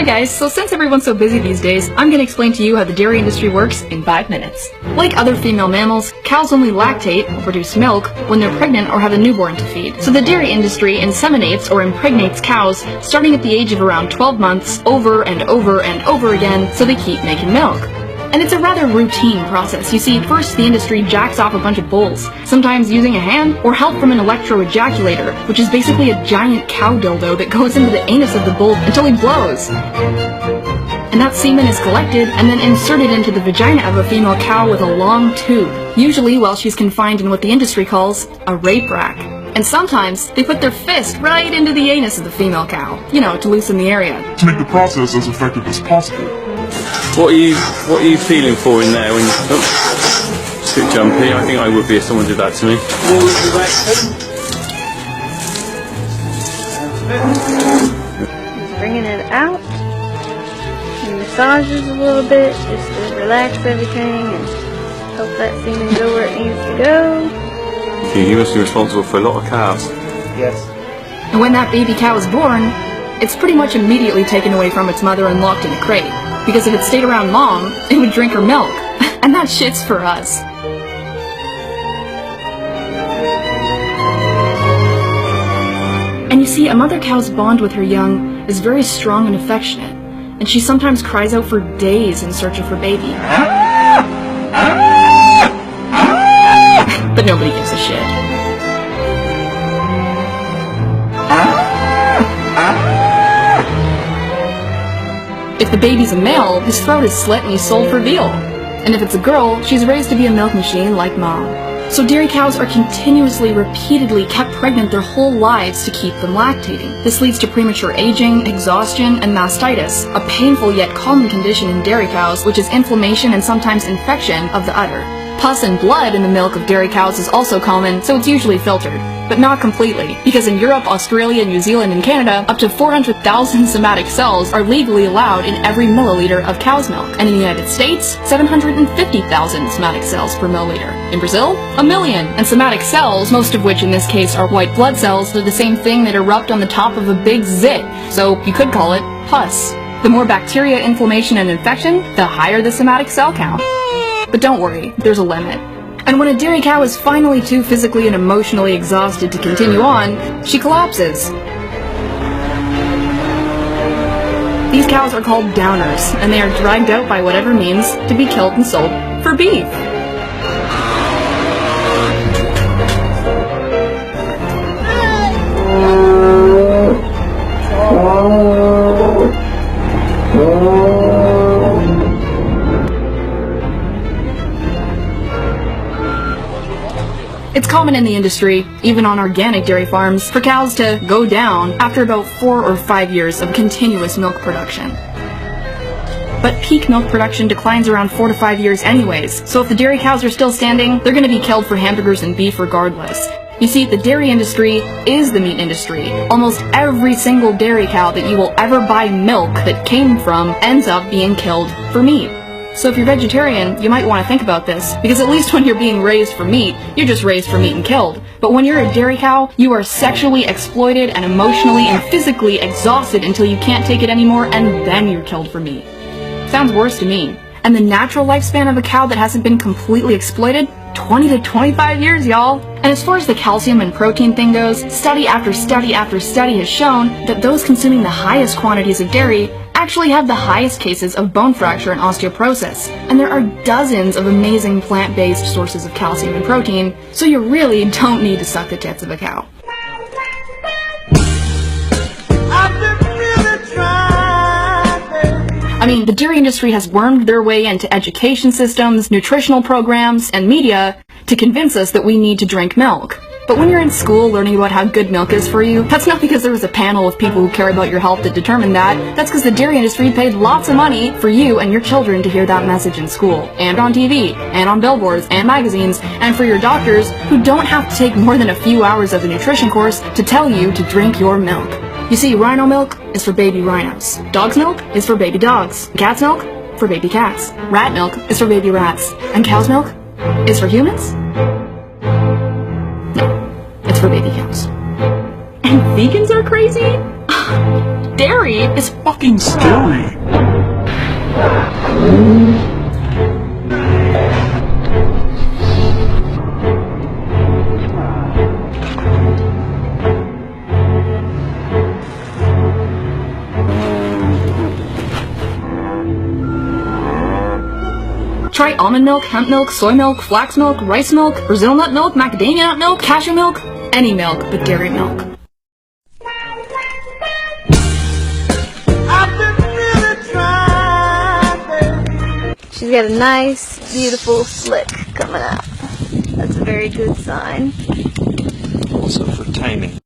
Hi guys, so since everyone's so busy these days, I'm gonna explain to you how the dairy industry works in 5 minutes. Like other female mammals, cows only lactate, or produce milk, when they're pregnant or have a newborn to feed. So the dairy industry inseminates or impregnates cows starting at the age of around 12 months over and over and over again so they keep making milk. And it's a rather routine process. You see, first the industry jacks off a bunch of bulls, sometimes using a hand or help from an electro-ejaculator, which is basically a giant cow dildo that goes into the anus of the bull until he blows. And that semen is collected and then inserted into the vagina of a female cow with a long tube, usually while she's confined in what the industry calls a rape rack. And sometimes they put their fist right into the anus of the female cow, to loosen the area. To make the process as effective as possible. What are you feeling for in there when you... Oh, it's a bit jumpy. I think I would be if someone did that to me. Just bringing it out. And massages a little bit just to relax everything and help that semen go where it needs to go. You must be responsible for a lot of cows. Yes. And when that baby cow is born, it's pretty much immediately taken away from its mother and locked in a crate. Because if it stayed around long, it would drink her milk. And that shit's for us. And you see, a mother cow's bond with her young is very strong and affectionate. And she sometimes cries out for days in search of her baby. But nobody gives a shit. If the baby's a male, his throat is slit and he's sold for veal. And if it's a girl, she's raised to be a milk machine like mom. So dairy cows are continuously, repeatedly kept pregnant their whole lives to keep them lactating. This leads to premature aging, exhaustion, and mastitis, a painful yet common condition in dairy cows, which is inflammation and sometimes infection of the udder. Pus and blood in the milk of dairy cows is also common, so it's usually filtered. But not completely, because in Europe, Australia, New Zealand, and Canada, up to 400,000 somatic cells are legally allowed in every milliliter of cow's milk. And in the United States, 750,000 somatic cells per milliliter. In Brazil, 1 million. And somatic cells, most of which in this case are white blood cells, are the same thing that erupt on the top of a big zit, so you could call it pus. The more bacteria, inflammation, and infection, the higher the somatic cell count. But don't worry, there's a limit. And when a dairy cow is finally too physically and emotionally exhausted to continue on, she collapses. These cows are called downers, and they are dragged out by whatever means to be killed and sold for beef. It's common in the industry, even on organic dairy farms, for cows to go down after about 4 or 5 years of continuous milk production. But peak milk production declines around 4 to 5 years anyways, so if the dairy cows are still standing, they're gonna be killed for hamburgers and beef regardless. You see, the dairy industry is the meat industry. Almost every single dairy cow that you will ever buy milk that came from ends up being killed for meat. So if you're vegetarian, you might want to think about this, because at least when you're being raised for meat, you're just raised for meat and killed. But when you're a dairy cow, you are sexually exploited and emotionally and physically exhausted until you can't take it anymore, and then you're killed for meat. Sounds worse to me. And the natural lifespan of a cow that hasn't been completely exploited? 20 to 25 years, y'all. And as far as the calcium and protein thing goes, study after study after study has shown that those consuming the highest quantities of dairy actually have the highest cases of bone fracture and osteoporosis. And there are dozens of amazing plant-based sources of calcium and protein, so you really don't need to suck the tits of a cow. I mean, the dairy industry has wormed their way into education systems, nutritional programs, and media to convince us that we need to drink milk. But when you're in school learning about how good milk is for you, that's not because there was a panel of people who care about your health that determined that. That's because the dairy industry paid lots of money for you and your children to hear that message in school, and on TV, and on billboards, and magazines, and for your doctors who don't have to take more than a few hours of a nutrition course to tell you to drink your milk. You see, rhino milk is for baby rhinos. Dog's milk is for baby dogs. Cat's milk? For baby cats. Rat milk is for baby rats. And cow's milk is for humans? No, it's for baby cows. And vegans are crazy? dairy is Fucking scary. Try almond milk, hemp milk, soy milk, flax milk, rice milk, Brazil nut milk, macadamia nut milk, cashew milk, any milk but dairy milk. She's got a nice, beautiful slick coming out. That's a very good sign. Also for taming.